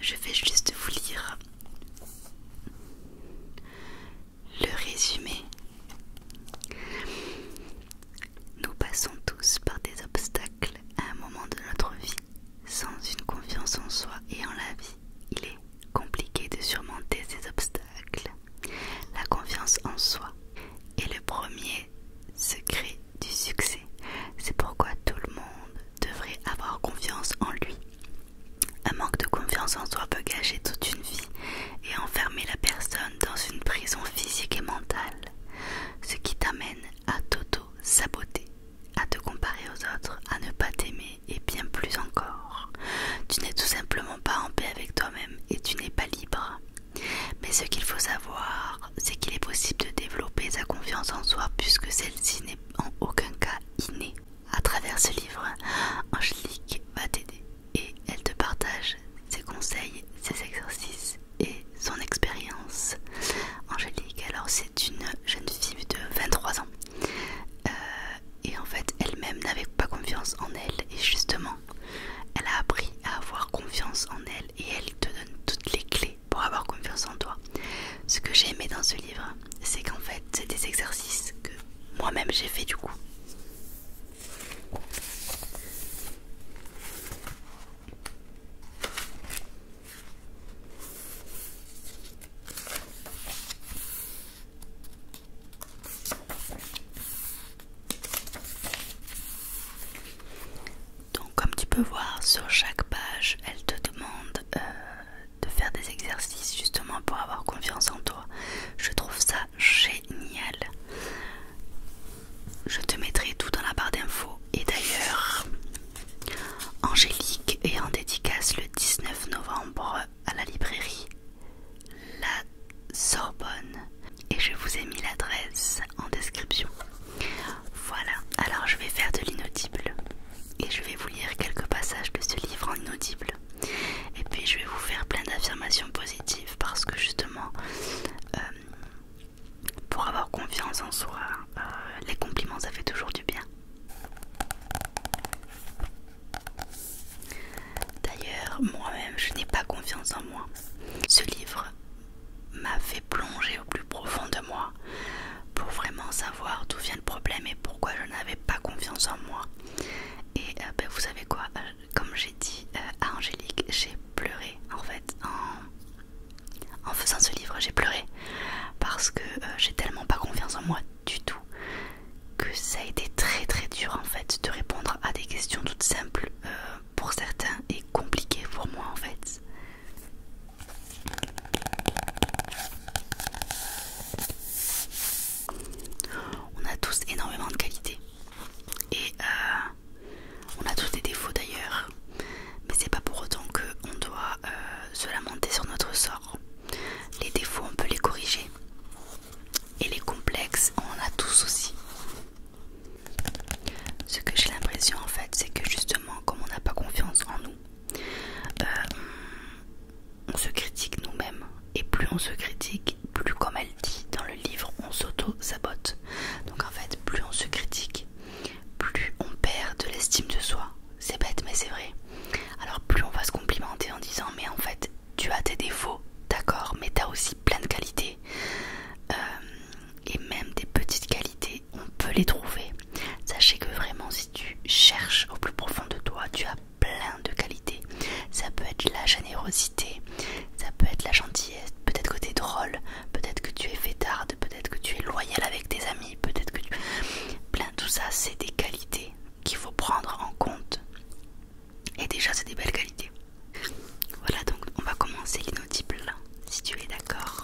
je vais juste vous lire le résumé. Nous passons tous par des obstacles à un moment de notre vie. Sans une confiance en soi et en la vie, il est compliqué de surmonter ces obstacles. La confiance en soi est le premier secret du succès. C'est pourquoi tout le monde devrait avoir confiance en lui. Un manque de confiance en soi peut gâcher toute une vie et enfermer la personne dans une prison physique et mentale, ce qui t'amène à t'auto-saboter, à te comparer aux autres, à ne pas t'aimer et bien plus encore. Tu n'es tout simplement pas en paix avec toi-même et tu n'es pas libre. Mais ce qu'il faut savoir, c'est qu'il est possible de développer sa confiance en soi puisque celle-ci n'est en aucun cas innée. À travers ce livre, Angélique va t'aider et elle te partage ses conseils, ses exercices et son expérience. Angélique, alors c'est une jeune fille de 23 ans et en fait elle-même n'avait pas confiance en elle et justement elle a appris à avoir confiance en elle et elle te donne toutes les clés pour avoir confiance en toi. Ce que j'ai aimé dans ce livre, c'est qu'en fait c'est des exercices que moi-même j'ai fait du coup. Donc comme tu peux voir sur chaque page, elle te demande de faire des exercices justement pour avoir confiance en toi. Je trouve ça génial. Je te mettrai tout dans la barre d'infos. Et d'ailleurs, Angélique est en dédicace le 19 novembre à la librairie La Sorbonne. Et je vous ai mis l'adresse en description. Voilà, alors je vais faire de l'inaudible. Et je vais vous lire quelques passages de ce livre en inaudible. Et puis je vais vous faire plein d'affirmations positives parce que justement, pour avoir confiance en soi, les compliments ça fait toujours du bien. D'ailleurs, moi-même je n'ai pas confiance en moi. Ce livre m'a fait plonger au plus profond de moi pour vraiment savoir d'où vient le problème et pourquoi je n'avais pas confiance en moi. Et vous savez quoi, comme j'ai dit à Angélique, j'ai pleuré en fait en faisant ce livre, j'ai pleuré parce que j'ai tellement pas confiance en moi du tout que ça a été très très dur en fait de répondre à des questions toutes simples pour certains et compliquées pour moi en fait. On a tous énormément de qualités et on a tous des défauts d'ailleurs, mais c'est pas pour autant qu'on doit se lamenter sur notre sort. Les défauts on peut les corriger et les complexes on en a tous aussi. Ce que j'ai l'impression en fait c'est que justement comme on n'a pas confiance en nous, on se critique nous-mêmes et plus on se critique, plus comme elle dit dans le livre on s'auto-sabote. Donc en fait plus on se critique, plus on perd de l'estime de soi. C'est bête mais c'est vrai. Alors plus on va se complimenter en disant mais en fait tu as tes défauts, d'accord, mais tu as aussi plein de qualités et même des petites qualités on peut les trouver. Sachez que vraiment si tu cherches au plus profond de toi, tu as plein de qualités. Ça peut être la générosité, ça peut être la gentillesse, peut-être que tu es drôle, peut-être que tu es fêtarde, peut-être que tu es loyal avec tes amis, peut-être que tu... Plein, tout ça c'est des qualités qu'il faut prendre en compte. Et déjà c'est des belles qualités. Voilà, donc on va commencer l'inaudible si tu es d'accord.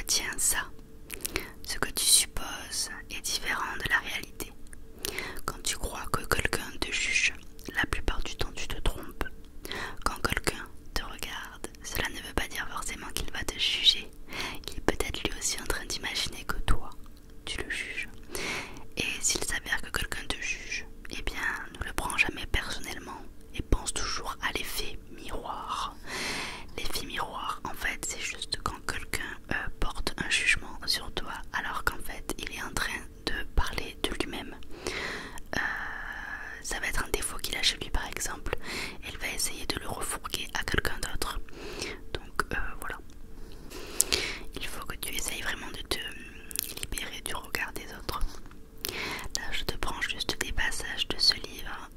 Retiens ça. Ce que tu supposes est différent de la réalité. Quand tu crois que quelqu'un te juge, la plupart du temps tu te trompes. Quand quelqu'un te regarde, cela ne veut pas dire forcément qu'il va te juger. Il est peut-être lui aussi en train d'imaginer que toi, tu le juges. Et s'il s'avère que quelqu'un te juge, eh bien ne le prends jamais personnellement et pense toujours à l'effet miroir. L'effet miroir, en fait, c'est juste quand quelqu'un porte un jugement sur toi alors qu'en fait il est en train de parler de lui-même. Ça va être un défaut qu'il a chez lui par exemple, et il va essayer de le refourguer à quelqu'un d'autre. Donc voilà. Il faut que tu essayes vraiment de te libérer du regard des autres. Là je te prends juste des passages de ce livre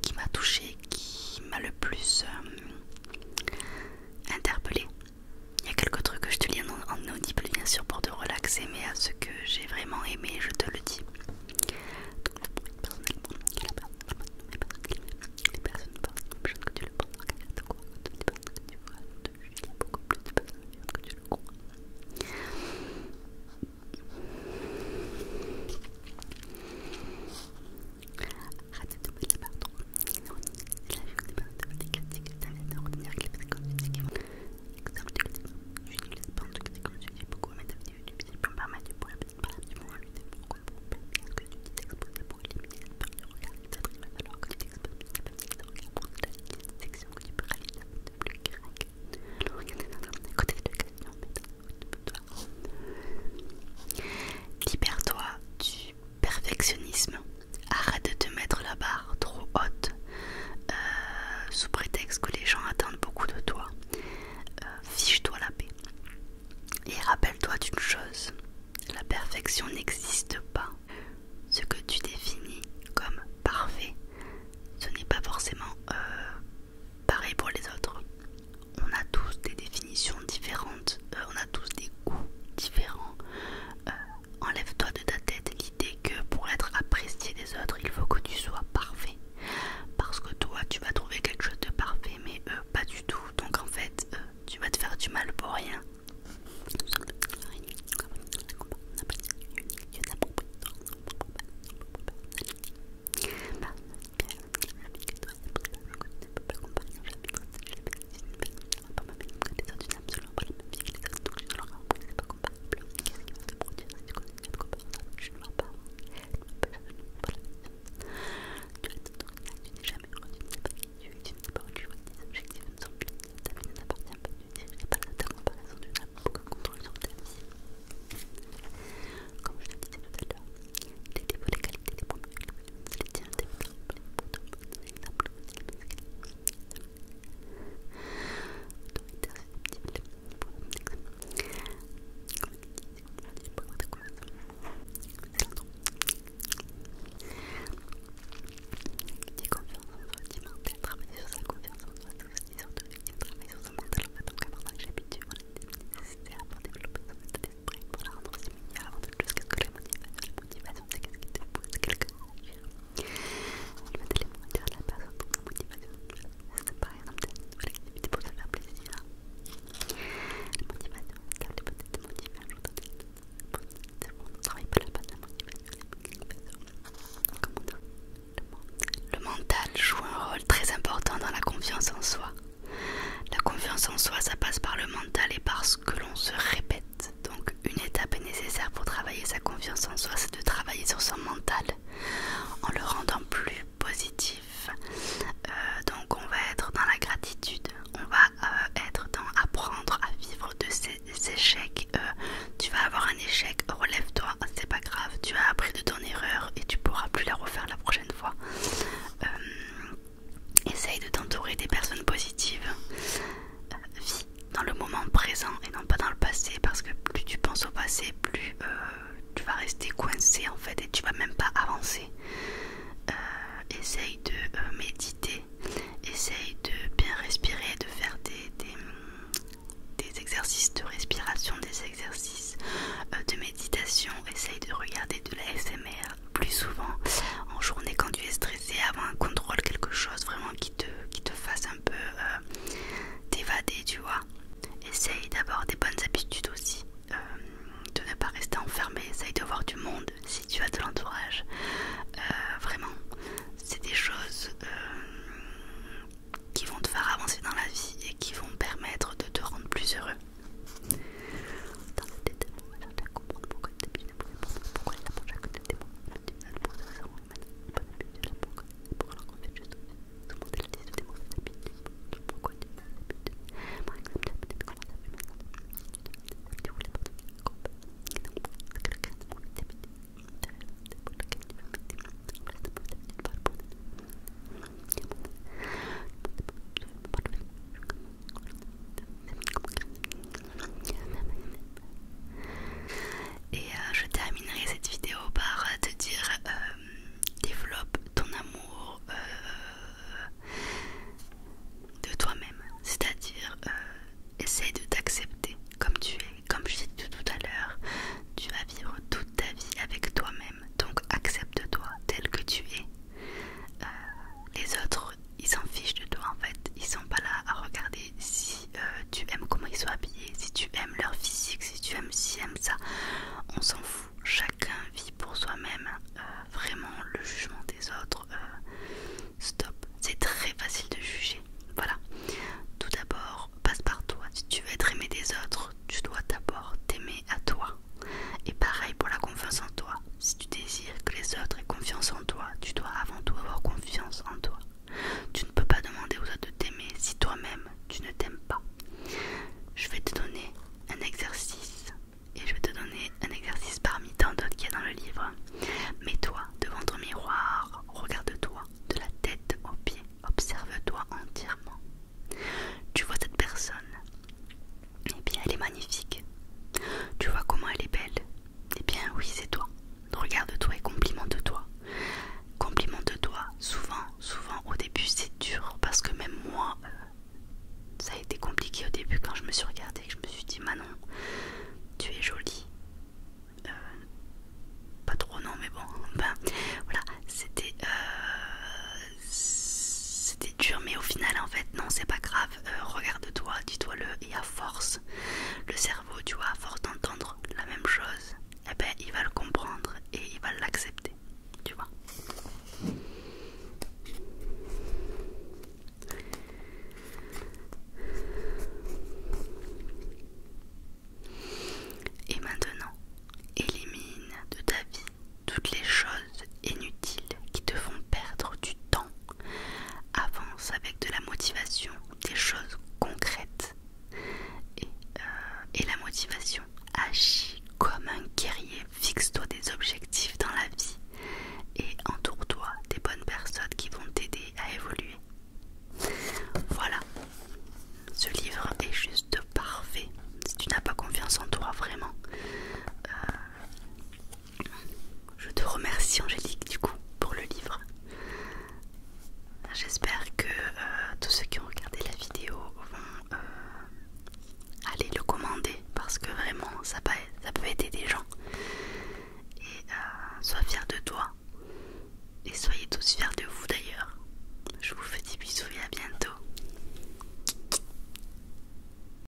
qui m'a touchée, qui m'a le plus interpellée. Il y a quelques trucs que je te lis en audible bien sûr pour te relaxer, mais à ce que j'ai vraiment aimé, je te le dis. Les personnes pensent comme chose que tu le penses, regarde quoi, les personnes que tu vois, te juger beaucoup plus de personnes que tu le crois. Arrête de te mettre la barre trop. C'est la vie des personnes de classiques, ça vient de retenir que les psychologiques vont. Exemple du classique, j'utilise pas de psychologie, j'ai beaucoup aimé ta vidéo YouTube, si je peux me permettre, tu pourrais peut-être parler du moment lutter pourquoi pour bien ce que tu dis t'exposer pour éliminer cette peur de regard, peut-être il va falloir que tu t'exposes ta capacité de regard pour ta section que tu peux réaliser afin de plus craquer. Le regard des autres, à côté de question, mais toi. Libère-toi du perfectionnisme. Arrête de te mettre la barre trop haute sous prétexte que les gens attendent beaucoup de toi. Fiche-toi la paix. Et rappelle-toi d'une chose, la perfection n'existe pas. Ce que tu définis comme parfait, ce n'est pas forcément pareil pour les autres. On a tous des définitions différentes, on a tous des goûts différents. Enlève-toi de ta tête l'idée que pour être apprécié des autres, il faut que tu sois parfait. Parce que toi, tu vas trouver quelque chose de parfait, mais eux, pas du tout. Donc en fait, tu vas te faire du mal pour rien. Comme je te disais tout à l'heure, les défauts, les qualités, les problèmes, les tiens, tes parents, les potes, les exemples, autoritaire, susceptible, pour l'exemple, comme il dit, c'est pour avoir des conversations, c'est l'intro. Qui dit confiance en soi, dit mental, travailler sur sa confiance en soi, c'est aussi sur de travailler sur son mental, en fait, donc apprentissage habituel, voilà, c'est nécessaire pour développer son état d'esprit, pour la rendre aussi meilleure avant toute chose. Qu'est-ce que la motivation, c'est qu'est-ce qui te pousse quelqu'un à agir. Il va t'aller pour dire à la personne pour la motivation, c'est par exemple une nouvelle activité pour se faire plaisir. La motivation, car les peut être motivé un jour dans tes vies. On ne travaille pas la base de la motivation, comment dire, le mental joue un rôle très important dans la confiance en soi. La confiance en soi, ça passe par le mental et par ce que l'on se répète. Donc une étape est nécessaire pour travailler sa confiance en soi, c'est de travailler sur son mental en le rendant plus positif. Donc on va être dans la gratitude, on va être dans apprendre à vivre de ces échecs. Tu vas avoir un échec, relève-toi, c'est pas grave, tu as appris de ton erreur et tu pourras plus la refaire la prochaine fois. Essaye de t'entourer des personnes positives. Vis dans le moment présent et non pas dans le passé, parce que plus tu penses au passé, plus tu vas rester coincé en fait et tu vas même pas avancer. si Angélique